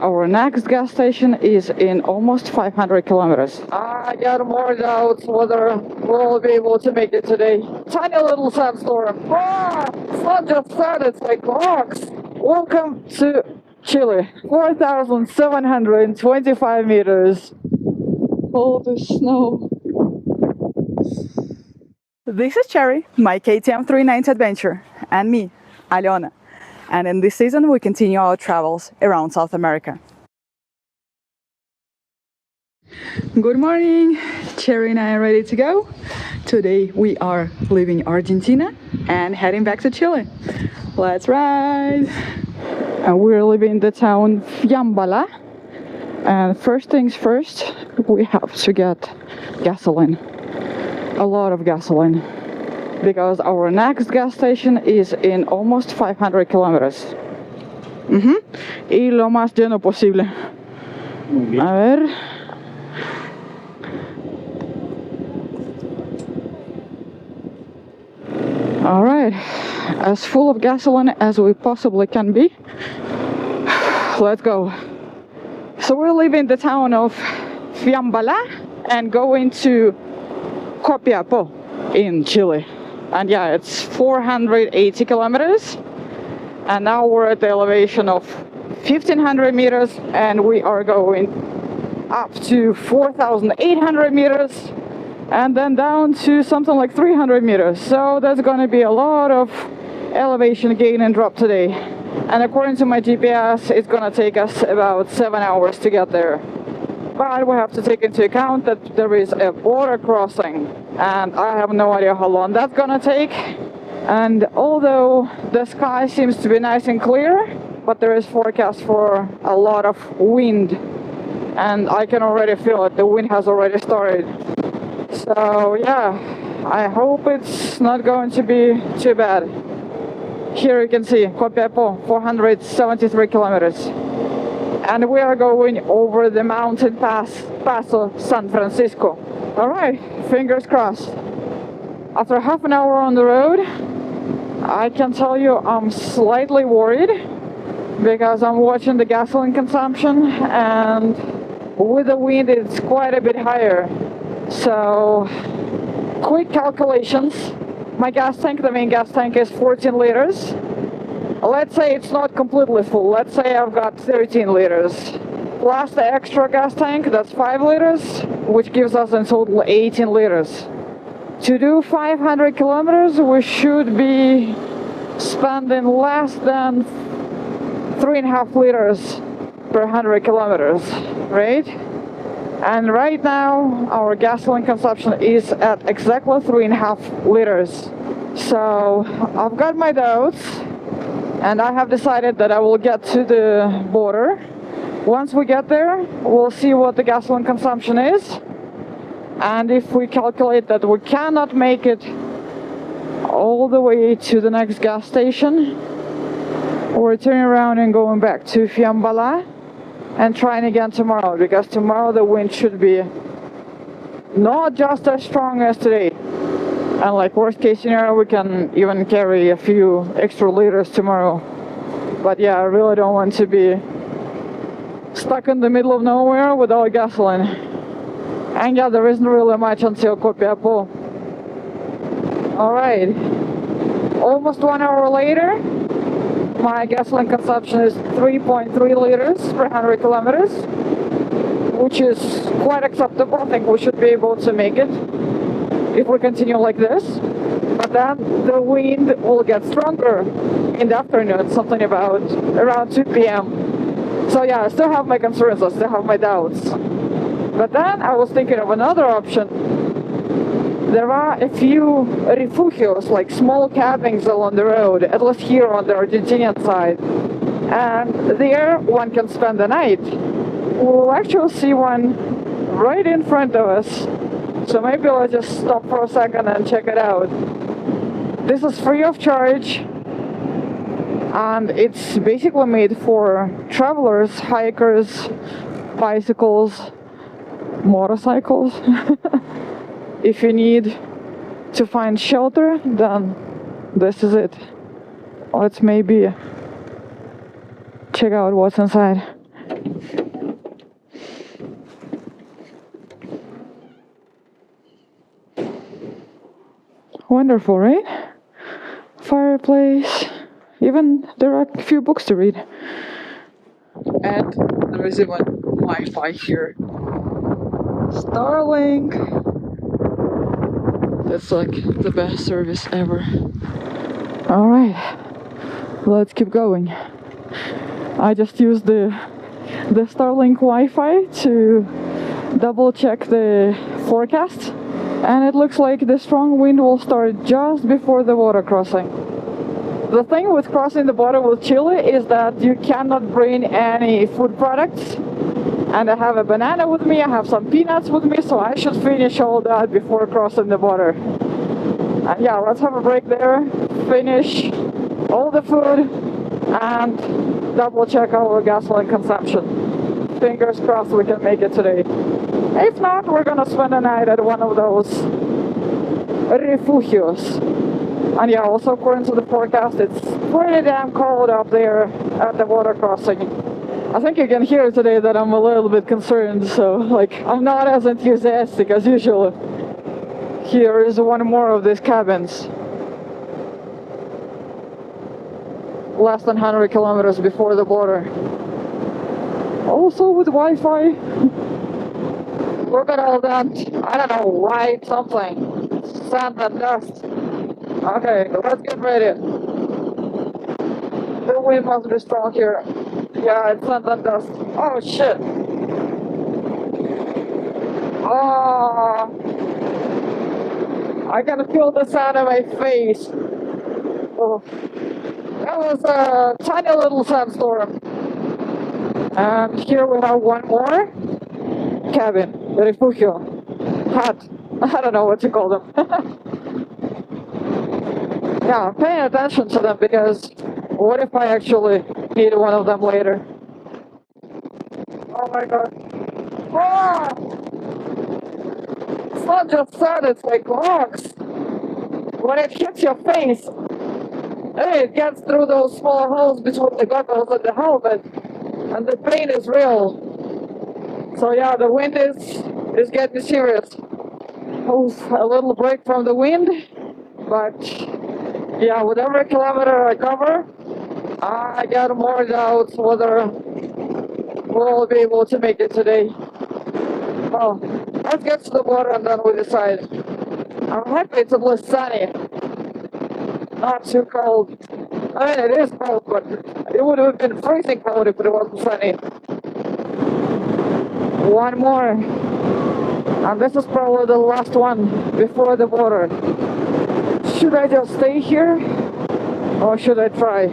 Our next gas station is in almost 500 kilometers. I got more doubts whether we'll be able to make it today. Tiny little sandstorm. Sun just set, it's like rocks. Welcome to Chile. 4,725 meters. All the snow. This is Cherry, my KTM 390 adventure, and me, Aliona. And in this season, we continue our travels around South America. Good morning, Cherry and I are ready to go. Today we are leaving Argentina and heading back to Chile. Let's ride! And we're leaving the town Fiambalá. And first things first, we have to get gasoline. A lot of gasoline. Because our next gas station is in almost 500 kilometers. Y lo más lleno posible. A ver. Alright, as full of gasoline as we possibly can be. Let's go. So we're leaving the town of Fiambalá and going to Copiapó in Chile. And yeah, it's 480 kilometers. And now we're at the elevation of 1,500 meters and we are going up to 4,800 meters and then down to something like 300 meters. So there's going to be a lot of elevation gain and drop today. And according to my GPS, it's going to take us about 7 hours to get there. But we have to take into account that there is a border crossing and I have no idea how long that's gonna take. And although the sky seems to be nice and clear, but there is forecast for a lot of wind and I can already feel it, the wind has already started. So yeah, I hope it's not going to be too bad. Here you can see Copiapó, 473 kilometers. And we are going over the mountain pass, Paso, San Francisco. Alright, fingers crossed. After half an hour on the road, I can tell you I'm slightly worried because I'm watching the gasoline consumption and with the wind it's quite a bit higher. So, quick calculations. My gas tank, the main gas tank is 14 liters. Let's say it's not completely full. Let's say I've got 13 liters. Plus the extra gas tank, that's 5 liters, which gives us in total 18 liters. To do 500 kilometers, we should be spending less than 3.5 liters per 100 kilometers, right? And right now, our gasoline consumption is at exactly 3.5 liters. So, I've got my doubts. And I have decided that I will get to the border. Once we get there, we'll see what the gasoline consumption is. And if we calculate that we cannot make it all the way to the next gas station, we're turning around and going back to Fiambalá and trying again tomorrow, because tomorrow the wind should be not just as strong as today. And like worst case scenario, we can even carry a few extra liters tomorrow. But yeah, I really don't want to be stuck in the middle of nowhere without gasoline. And yeah, there isn't really much until Copiapó. Alright, almost 1 hour later, my gasoline consumption is 3.3 liters per 100 kilometers, which is quite acceptable. I think we should be able to make it if we continue like this. But then the wind will get stronger in the afternoon, something about around 2 p.m. So yeah, I still have my concerns, I still have my doubts. But then I was thinking of another option. There are a few refugios, like small cabins along the road, at least here on the Argentinian side. And there one can spend the night. We'll actually see one right in front of us. So maybe I'll just stop for a second and check it out. This is free of charge. And it's basically made for travelers, hikers, bicycles, motorcycles. If you need to find shelter, then this is it. Let's maybe check out what's inside. Wonderful, right? Fireplace. Even there are a few books to read. And there is even Wi-Fi here. Starlink. That's like the best service ever. Alright, let's keep going. I just used the Starlink Wi-Fi to double check the forecast, and it looks like the strong wind will start just before the water crossing. The thing with crossing the border with Chile is that you cannot bring any food products, and I have a banana with me, I have some peanuts with me, so I should finish all that before crossing the border. And yeah, let's have a break there, finish all the food, and double check our gasoline consumption. Fingers crossed we can make it today. If not, we're gonna spend the night at one of those refugios. And yeah, also according to the forecast, it's pretty damn cold up there at the water crossing. I think you can hear today that I'm a little bit concerned, so like I'm not as enthusiastic as usual. Here is one more of these cabins. Less than 100 kilometers before the border. Also with Wi-Fi. Look at all that, I don't know, white something. Sand and dust. Okay, let's get ready. The wind must be strong here. Yeah, it's sand and dust. Oh shit. Oh, I can feel the sound of my face. Oh. That was a tiny little sandstorm. And here we have one more cabin, the Refugio. Hut. I don't know what to call them. Yeah, I'm paying attention to them because what if I actually need one of them later? Oh my god. Ah! It's not just sand, it's like rocks. When it hits your face, it gets through those small holes between the goggles and the helmet, and the pain is real. So yeah, the wind is getting serious. Oh, a little break from the wind, but yeah, with every kilometer I cover, I got more doubts whether we'll be able to make it today. Well, let's get to the water and then we decide. I'm happy it's at least sunny. Not too cold. I mean, it is cold, but it would have been freezing cold if it wasn't sunny. One more. And this is probably the last one before the border. Should I just stay here? Or should I try?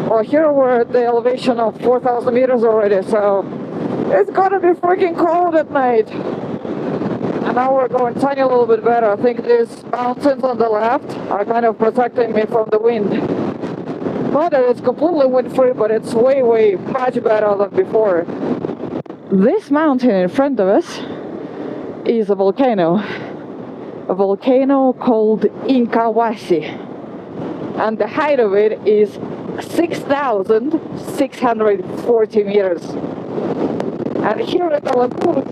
Well, here we're at the elevation of 4,000 meters already, so it's gonna be freaking cold at night. And now we're going tiny a little bit better. I think these mountains on the left are kind of protecting me from the wind. Not that it's completely wind-free, but it's way, way much better than before. This mountain in front of us is a volcano. A volcano called Incawasi. And the height of it is 6,640 meters. And here at the Laguna,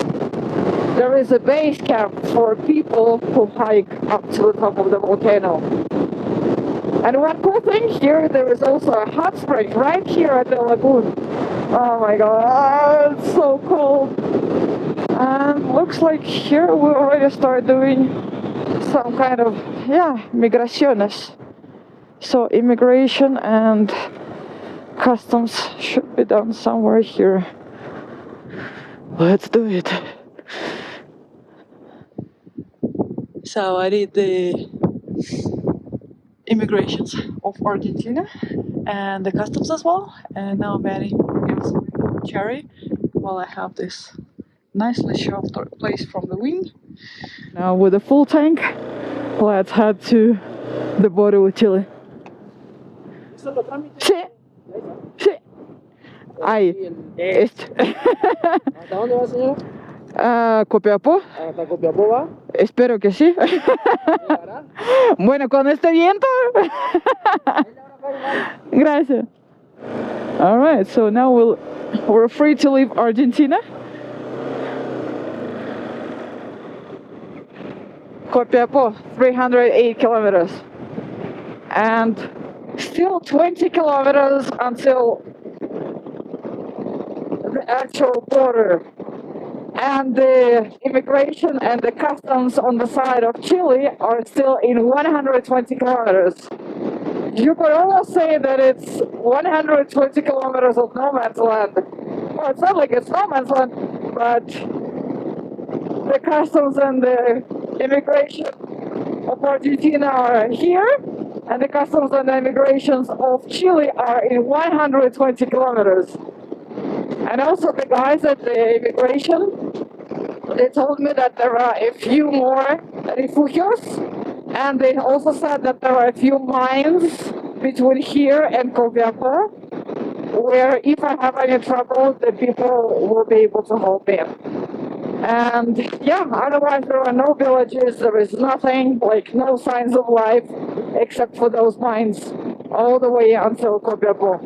there is a base camp for people who hike up to the top of the volcano. And one cool thing here, there is also a hot spring right here at the lagoon. Oh my god, it's so cold. And looks like here we already start doing some kind of, yeah, migraciones. So immigration and customs should be done somewhere here. Let's do it. So I did the immigrations of Argentina and the customs as well, and now I'm adding gasoline cherry while I have this nicely sheltered place from the wind. Now with a full tank, let's head to the border with Chile. Sí. Sí. Ahí. ¿A dónde va, señora? Copiapó. ¿Hasta Copiapó va? Espero que sí. ¿Llegará? Bueno, con este viento. Gracias. All right, so now we're free to leave Argentina. Copiapó, 308 kilometers. And still 20 kilometers until the actual border. And the immigration and the customs on the side of Chile are still in 120 kilometers. You could almost say that it's 120 kilometers of no man's land. Well, it's not like it's no man's land, but the customs and the immigration of Argentina are here, and the customs and the immigrations of Chile are in 120 kilometers. And also the guys at the immigration, they told me that there are a few more refugios, and they also said that there are a few mines between here and Copiapó, where if I have any trouble, the people will be able to help me. And yeah, otherwise there are no villages, there is nothing, like no signs of life, except for those mines, all the way until Copiapó.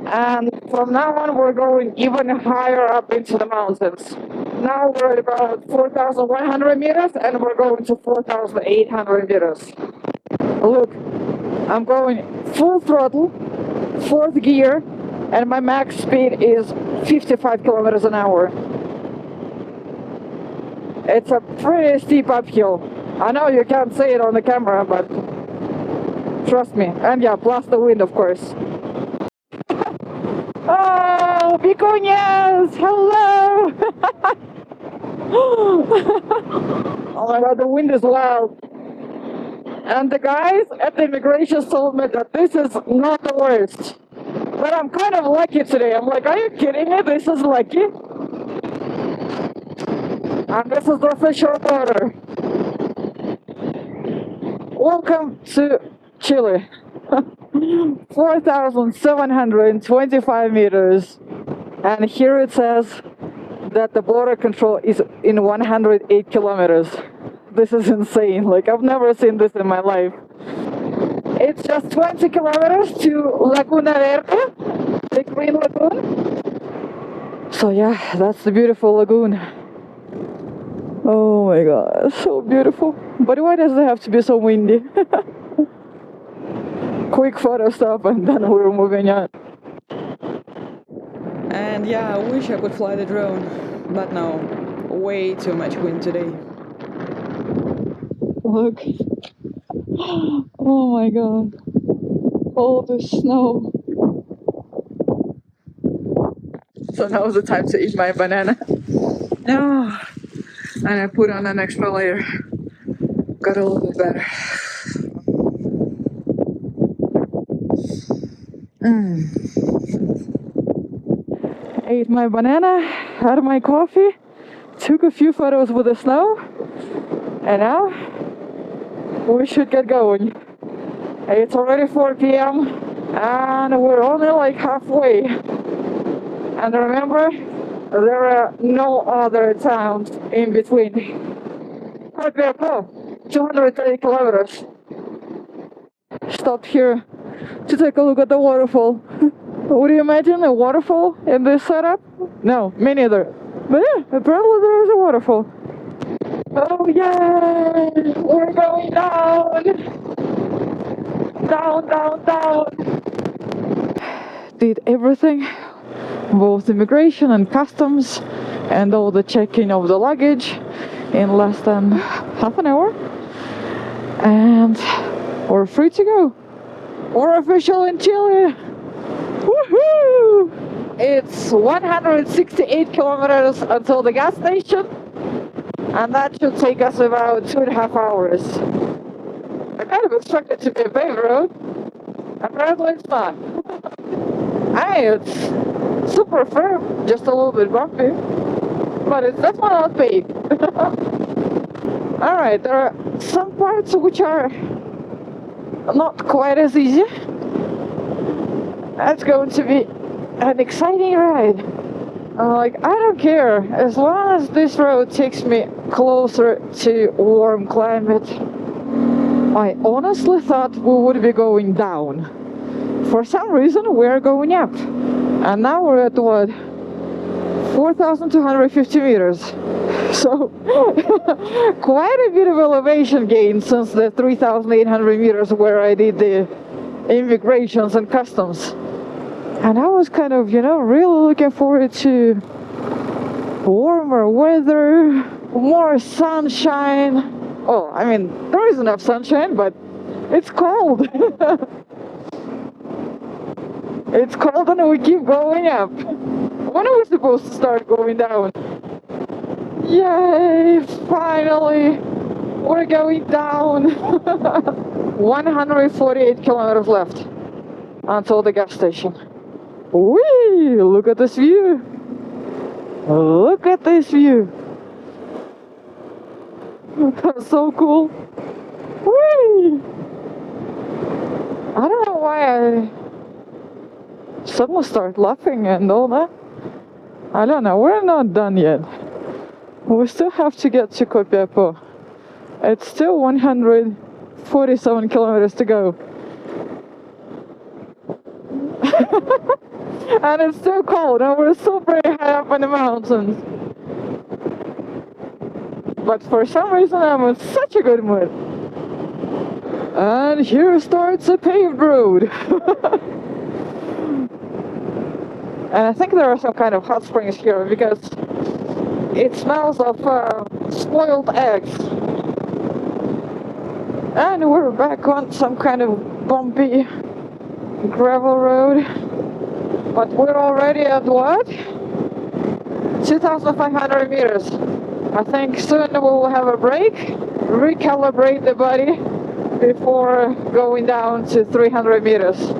And from now on, we're going even higher up into the mountains. Now we're at about 4,100 meters, and we're going to 4,800 meters. Look, I'm going full throttle, 4th gear, and my max speed is 55 kilometers an hour. It's a pretty steep uphill. I know you can't see it on the camera, but trust me. And yeah, plus the wind, of course. Oh, Vicuñas! Hello! Oh my god, the wind is loud. And the guys at the immigration told me that this is not the worst. But I'm kind of lucky today. I'm like, are you kidding me? This is lucky. And this is the official border. Welcome to Chile. 4,725 meters. And here it says that the border control is in 108 kilometers. This is insane. Like, I've never seen this in my life. It's just 20 kilometers to Laguna Verde, the green lagoon. So yeah, that's the beautiful lagoon. Oh my god, so beautiful. But why does it have to be so windy? Quick photo stop and then we're moving on. And yeah, I wish I could fly the drone, but no, way too much wind today. Look. Oh my god. All the snow. So now's the time to eat my banana. Oh, and I put on an extra layer. Got a little bit better. Ate my banana, had my coffee, took a few photos with the snow, and now we should get going. It's already 4 p.m. and we're only like halfway. And remember, there are no other towns in between. Copiapó, 230 kilometers. Stopped here to take a look at the waterfall. Would you imagine a waterfall in this setup? No, me neither. But yeah, apparently there is a waterfall. Oh yeah, we're going down. Down, down, down. Did everything, both immigration and customs, and all the checking of the luggage in less than half an hour. And we're free to go. We're official in Chile. Woohoo! It's 168 kilometers until the gas station, and that should take us about 2.5 hours. I kind of expected it to be a paved road. Apparently it's not. Hey, it's super firm, just a little bit bumpy, but it's definitely not paved. Alright, there are some parts which are not quite as easy. That's going to be an exciting ride. I'm like, I don't care, as long as this road takes me closer to warm climate. I honestly thought we would be going down. For some reason, we're going up. And now we're at what? 4,250 meters. So, quite a bit of elevation gain since the 3,800 meters where I did the immigrations and customs. And I was kind of, really looking forward to warmer weather, more sunshine. Oh, I mean, there is enough sunshine, but it's cold. It's cold and we keep going up. When are we supposed to start going down? Yay, finally, we're going down. 148 kilometers left until the gas station. Whee! Look at this view. Look at this view. That's so cool. Whee! I don't know why I suddenly start laughing and all that. I don't know, we're not done yet. We still have to get to Copiapó. It's still 147 kilometers to go. And it's still cold and we're still pretty high up in the mountains. But for some reason I'm in such a good mood. And here starts a paved road. And I think there are some kind of hot springs here because it smells of spoiled eggs. And we're back on some kind of bumpy gravel road. But we're already at what? 2,500 meters. I think soon we will have a break, recalibrate the body before going down to 300 meters.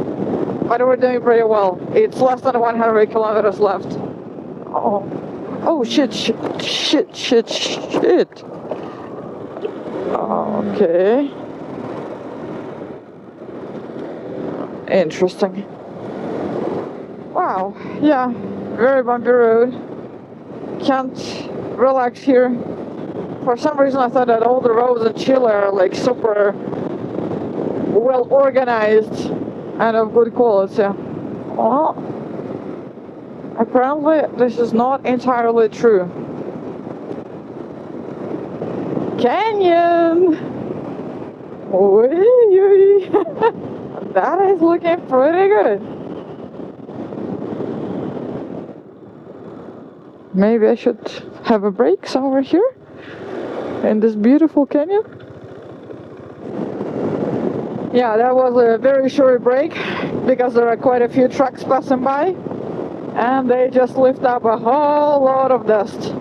But we're doing pretty well. It's less than 100 kilometers left. Oh shit. Okay. Interesting. Wow, yeah, very bumpy road. Can't relax here. For some reason I thought that all the roads in Chile are like super well organized and of good quality. Well, apparently this is not entirely true. Canyon! Wee. That is looking pretty good. Maybe I should have a break somewhere here in this beautiful canyon. Yeah, that was a very short break because there are quite a few trucks passing by and they just lift up a whole lot of dust.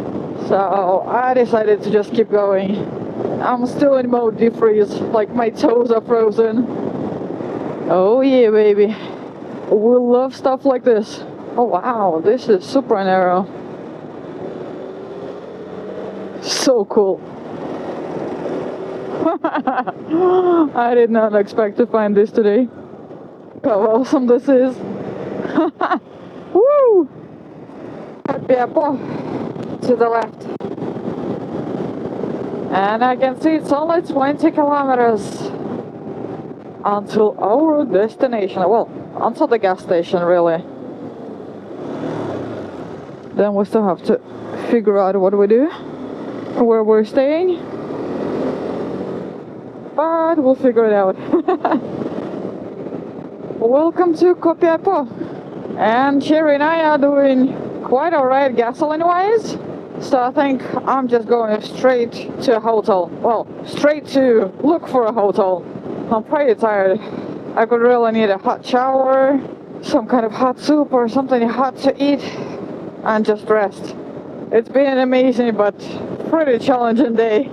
So I decided to just keep going. I'm still in mode defreeze, like my toes are frozen. Oh yeah, baby. We love stuff like this. Oh wow, this is super narrow. So cool. I did not expect to find this today. How awesome this is. Woo! Copiapó to the left. And I can see it's only 20 kilometers until our destination. Well, until the gas station, really. Then we still have to figure out what we do, where we're staying. But we'll figure it out. Welcome to Copiapó. And Sherry and I are doing quite alright gasoline-wise. So I think I'm just going straight to a hotel. Well, straight to look for a hotel. I'm pretty tired. I could really need a hot shower, some kind of hot soup or something hot to eat, and just rest. It's been an amazing but pretty challenging day.